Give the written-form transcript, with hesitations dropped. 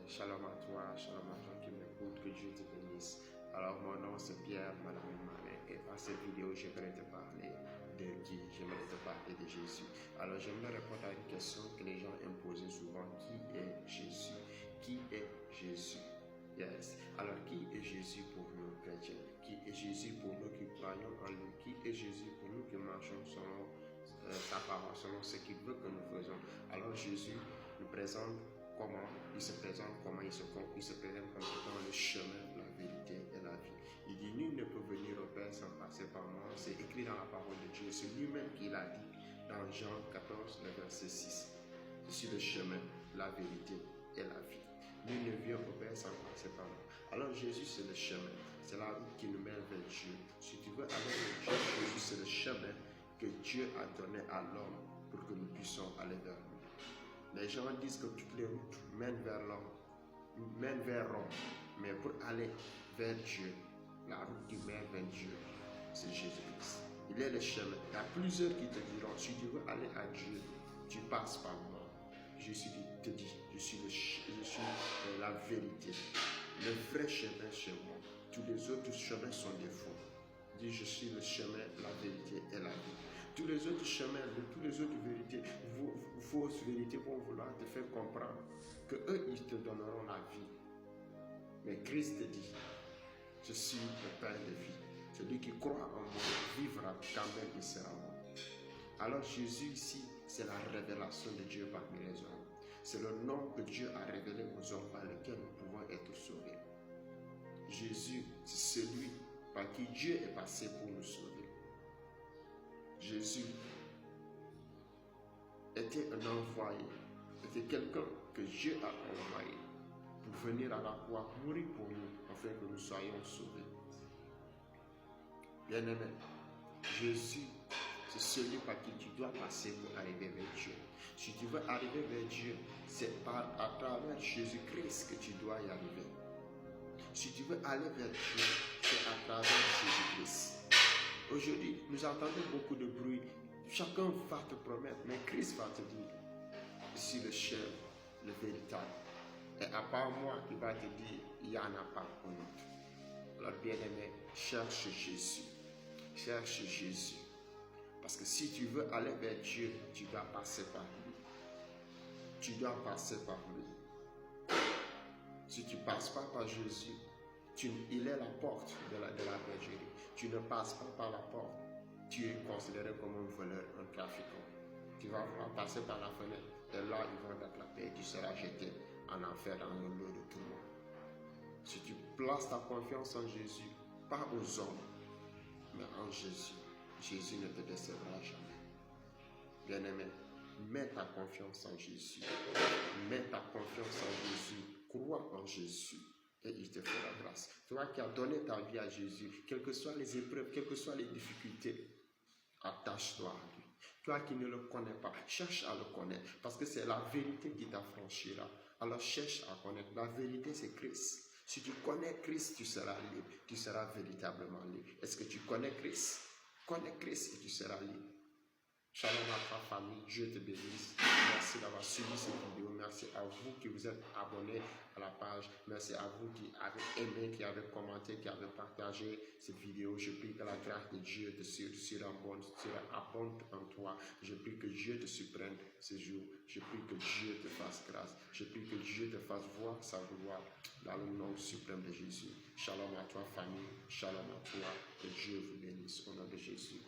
Shalom à toi qui m'écoute, que Dieu te bénisse. Alors mon nom c'est Pierre Malamé et dans cette vidéo j'aimerais te parler de qui? J'aimerais te parler de Jésus. Alors j'aimerais répondre à une question que les gens imposent souvent, qui est Jésus? Qui est Jésus? Yes. Alors qui est Jésus pour nous chrétiens? Qui est Jésus pour nous qui croyons en lui? Qui est Jésus pour nous qui marchons selon sa parole, selon ce qu'il veut que nous faisons? Alors Jésus nous présente comment il se présente, comment il se présente comme étant le chemin, la vérité et la vie. Il dit, nul ne peut venir au Père sans passer par moi. C'est écrit dans la parole de Dieu. C'est lui-même qui l'a dit dans Jean 14, le verset 6. Je suis le chemin, la vérité et la vie. Nul ne vient au Père sans passer par moi. Alors Jésus, c'est le chemin. C'est la route qui nous mène vers Dieu. Si tu veux aller vers Dieu, Jésus, c'est le chemin que Dieu a donné à l'homme pour que nous puissions aller vers lui. Les gens disent que toutes les routes mènent vers l'homme, mènent vers Rome. Mais pour aller vers Dieu, la route qui mène vers Dieu, c'est Jésus-Christ. Il est le chemin. Il y a plusieurs qui te diront, si tu veux aller à Dieu, tu passes par moi. Jésus te dit, je suis la vérité. Le vrai chemin chez moi. Tous les autres chemins sont des faux. Dit, je suis le chemin, la vérité et la vie. Tous les autres chemins, toutes les autres vérités, fausses vérités vont vouloir te faire comprendre que eux, ils te donneront la vie. Mais Christ te dit, je suis le Père de vie. Celui qui croit en moi vivra quand même il sera mort. Alors Jésus ici, c'est la révélation de Dieu parmi les hommes. C'est le nom que Dieu a révélé aux hommes par lequel nous pouvons être sauvés. Jésus, c'est celui par qui Dieu est passé pour nous sauver. Jésus était un envoyé, était quelqu'un que Dieu a envoyé pour venir à la croix, mourir pour nous, afin que nous soyons sauvés. Bien-aimé, Jésus, c'est celui par qui tu dois passer pour arriver vers Dieu. Si tu veux arriver vers Dieu, c'est à travers Jésus-Christ que tu dois y arriver. Si tu veux aller vers Dieu, c'est à travers Jésus-Christ. Aujourd'hui, nous entendons beaucoup de bruit. Chacun va te promettre, mais Christ va te dire, je suis le chef, le véritable. Et à part moi, il va te dire, il n'y en a pas un autre. Alors bien-aimé, cherche Jésus. Cherche Jésus. Parce que si tu veux aller vers Dieu, tu dois passer par lui. Tu dois passer par lui. Si tu ne passes pas par Jésus, il est la porte de la bergerie. Tu ne passes pas par la porte. Tu es considéré comme un voleur, un trafiquant. Tu vas vouloir passer par la fenêtre. Et là, ils vont t'attraper et tu seras jeté en enfer dans le lot de tout le monde. Si tu places ta confiance en Jésus, pas aux hommes, mais en Jésus, Jésus ne te décevra jamais. Bien-aimé, mets ta confiance en Jésus. Mets ta confiance en Jésus. Crois en Jésus. Et il te fera grâce. Toi qui as donné ta vie à Jésus, quelles que soient les épreuves, quelles que soient les difficultés, attache-toi à lui. Toi qui ne le connais pas, cherche à le connaître. Parce que c'est la vérité qui t'affranchira. Alors cherche à connaître. La vérité, c'est Christ. Si tu connais Christ, tu seras libre. Tu seras véritablement libre. Est-ce que tu connais Christ? Connais Christ et tu seras libre. Shalom à ta famille, Dieu te bénisse. Merci d'avoir suivi cette vidéo. Merci à vous qui vous êtes abonnés à la page. Merci à vous qui avez aimé, qui avez commenté, qui avez partagé cette vidéo. Je prie que la grâce de Dieu te surabonde en toi. Je prie que Dieu te surprenne ce jour. Je prie que Dieu te fasse grâce. Je prie que Dieu te fasse voir sa gloire dans le nom suprême de Jésus. Shalom à toi famille. Shalom à toi. Que Dieu vous bénisse au nom de Jésus.